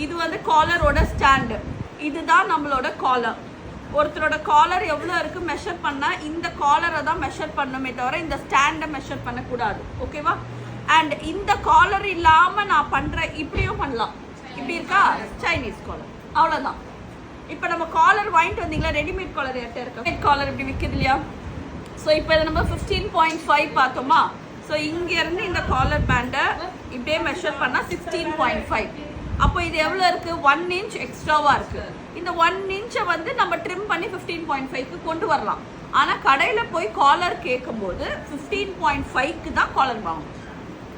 இது வந்து காலரோட ஸ்டாண்டு. இதுதான் நம்மளோட காலர். ஒருத்தரோட காலர் எவ்வளோ இருக்குது மெஷர் பண்ணால் இந்த காலரை தான் மெஷர் பண்ணணுமே தவிர இந்த ஸ்டாண்டை மெஷர் பண்ணக்கூடாது. ஓகேவா? அண்ட் இந்த காலர் இல்லாமல் நான் பண்ணுறேன் இப்படியும் பண்ணலாம். இப்படி இருக்கா சைனீஸ் காலர், அவ்வளோதான். இப்போ நம்ம காலர் வாங்கிட்டு வந்தீங்களா, ரெடிமேட் காலர் என்கிட்ட இருக்கு. ரெடிமேட் காலர் இப்படி விற்கிது இல்லையா? ஸோ இப்போ இதை நம்ம 15.5 பார்த்தோமா? ஸோ இங்கேருந்து இந்த காலர் பேண்டை இப்படியே மெஷர் பண்ணால் 16.5. அப்போ இது எவ்வளோ இருக்குது? 1 inch எக்ஸ்ட்ராவாக இருக்குது. இந்த 1 inch வந்து நம்ம ட்ரிம் பண்ணி 15.5க்கு கொண்டு வரலாம். ஆனால் கடையில் போய் காலர் கேட்கும்போது 15.5க்கு தான் காலர் வாங்கணும்.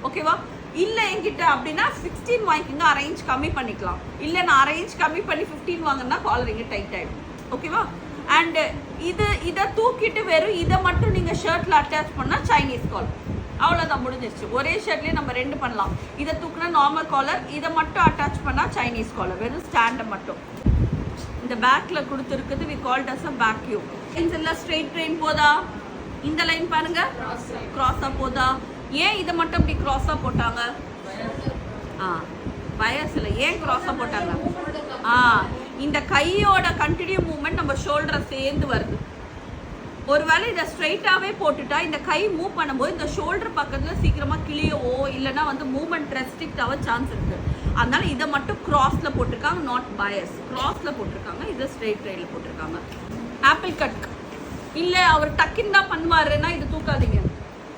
ஓகேவா? இல்லை என்கிட்ட அப்படின்னா 16 வாங்கிக்கிங்க, அரை இன்ச் கம்மி பண்ணிக்கலாம். இல்லை நான் அரை இன்ச் கம்மி பண்ணி 15 வாங்கினா காலர் இங்கே டைட் ஆகிடும். ஓகேவா? அண்டு இதை தூக்கிட்டு வெறும் இதை மட்டும் நீங்கள் ஷர்ட்டில் அட்டாச் பண்ணால் சைனீஸ் காலர். அவ்வளோதான், முடிஞ்சிருச்சு. ஒரே ஷர்ட்லேயே நம்ம 2 பண்ணலாம். இதை தூக்குனா நார்மல் காலர், இதை மட்டும் அட்டாச் பண்ணால் சைனீஸ் காலர், வெறும் ஸ்டாண்டை மட்டும். இந்த பேக்கில் கொடுத்துருக்குது வி கால்ட் அஸ் அ பேக்யூ. எல்லாம் ஸ்ட்ரெயிட் ட்ரெயின் போதா? இந்த லைன் பாருங்க கிராஸாக போதா? ஏன் இதை மட்டும் இப்படி கிராஸாக போட்டாங்க? வயசில் ஏன் கிராஸாக போட்டாங்க? இந்த கையோட கண்டினியூ மூவ்மெண்ட் நம்ம ஷோல்டரை சேர்ந்து வருது. ஒருவேளை இதை ஸ்ட்ரைட்டாகவே போட்டுட்டா இந்த கை மூவ் பண்ணும்போது இந்த ஷோல்டர் பக்கத்தில் சீக்கிரமாக கிளியவோ இல்லைனா வந்து மூவ்மெண்ட் ரெஸ்ட்ரிக்ட் ஆக சான்ஸ் இருக்குது. அதனால இதை மட்டும் கிராஸில் போட்டிருக்காங்க, நாட் பயஸ். கிராஸில் போட்டிருக்காங்க, இதை ஸ்ட்ரெயிட் ரைடில் போட்டிருக்காங்க. ஆப்பிள் கட் இல்லை அவர் டக்கின் தான் பண்ணுவாருன்னா இது தூக்காதீங்க.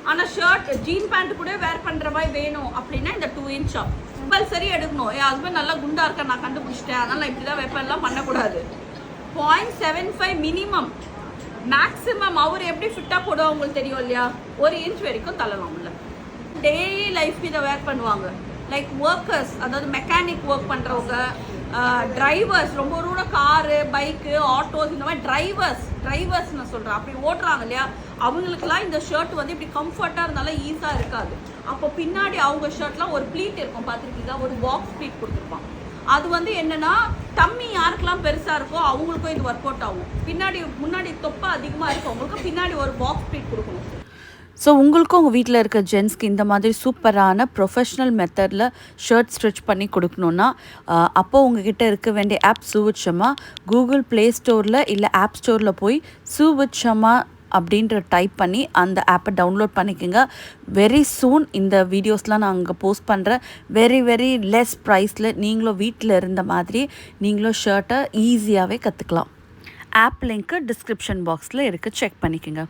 ஆனால் ஷர்ட் ஜீன் பேண்ட் கூட வேர் பண்ணுற மாதிரி வேணும் அப்படின்னா இந்த 2 inch கம்பல்சரி எடுக்கணும். என் ஹஸ்பண்ட் நல்லா குண்டா இருக்க நான் கண்டுபிடிச்சிட்டேன், அதனால் இப்படி தான் வெப்பெல்லாம் பண்ணக்கூடாது. 0.75 மினிமம். மேக்ஸிமம் அவர் எப்படி ஃபிட்டாக போடுவோம் உங்களுக்கு தெரியும் இல்லையா? 1 inch வரைக்கும் தள்ளலாம் உள்ள. டெய்லி லைஃப்க்கு இதை வேர் பண்ணுவாங்க. லைக் ஒர்க்கர்ஸ், அதாவது மெக்கானிக் ஒர்க் பண்ணுறவங்க, டிரைவர்ஸ், ரொம்ப கூட காரு பைக்கு ஆட்டோஸ் இந்த மாதிரி டிரைவர்ஸ் நான் சொல்கிறேன், அப்படி ஓட்டுறாங்க இல்லையா? அவங்களுக்குலாம் இந்த ஷர்ட் வந்து இப்படி கம்ஃபர்ட்டாக இருந்தாலும் ஈஸியாக இருக்காது. அப்போ பின்னாடி அவங்க ஷர்ட்லாம் ஒரு ப்ளீட் இருக்கும், பார்த்துருக்கீங்க? ஒரு பாக்ஸ் ப்ளீட் கொடுத்துருப்பான். அது வந்து என்னென்னா டம்மி யாருக்கெல்லாம் பெருசாக இருக்கோ அவங்களுக்கும் இது ஒர்க் அவுட் ஆகும். முன்னாடி தொப்பை அதிகமாக இருக்கும் அவங்களுக்கு, பின்னாடி ஒரு பாக்ஸ் ப்ளீட் கொடுக்கணும். ஸோ உங்களுக்கும் உங்கள் வீட்டில் இருக்க ஜென்ஸ்க்கு இந்த மாதிரி சூப்பரான ப்ரொஃபஷ்னல் மெத்தடில் ஷர்ட் ஸ்டிச் பண்ணி கொடுக்கணுன்னா அப்போது உங்ககிட்ட இருக்க வேண்டிய ஆப் சூவித் ஷமா. கூகுள் ப்ளே ஸ்டோரில் இல்லை ஆப் ஸ்டோரில் போய் சூவித் ஷமா அப்படின்ற டைப் பண்ணி அந்த ஆப்பை டவுன்லோட் பண்ணிக்கோங்க. வெரி சூன் இந்த வீடியோஸ்லாம் நான் அங்கே போஸ்ட் பண்ணுறேன். வெரி லெஸ் ப்ரைஸில் நீங்களும் வீட்டில் இருந்த மாதிரி நீங்களும் ஷர்ட்டை ஈஸியாகவே கற்றுக்கலாம். ஆப் லிங்க்கு டிஸ்கிரிப்ஷன் பாக்ஸில் இருக்குது, செக் பண்ணிக்கோங்க.